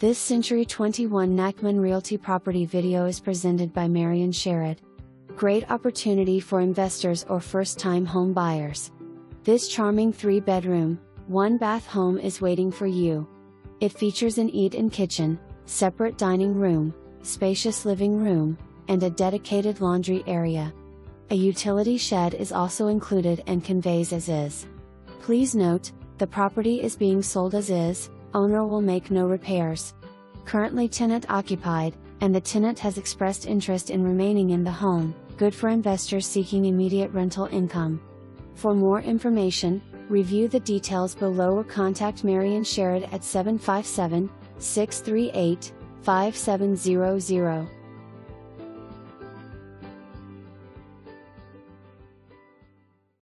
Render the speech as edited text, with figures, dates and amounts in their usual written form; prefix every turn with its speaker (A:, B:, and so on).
A: This Century 21 Nachman Realty property video is presented by Marion Sherrod. Great opportunity for investors or first-time home buyers. This charming 3-bedroom, 1-bath home is waiting for you. It features an eat-in kitchen, separate dining room, spacious living room, and a dedicated laundry area. A utility shed is also included and conveys as is. Please note, the property is being sold as is, owner will make no repairs. Currently tenant-occupied, and the tenant has expressed interest in remaining in the home, good for investors seeking immediate rental income. For more information, review the details below or contact Marion Sherrod at 757-638-5700.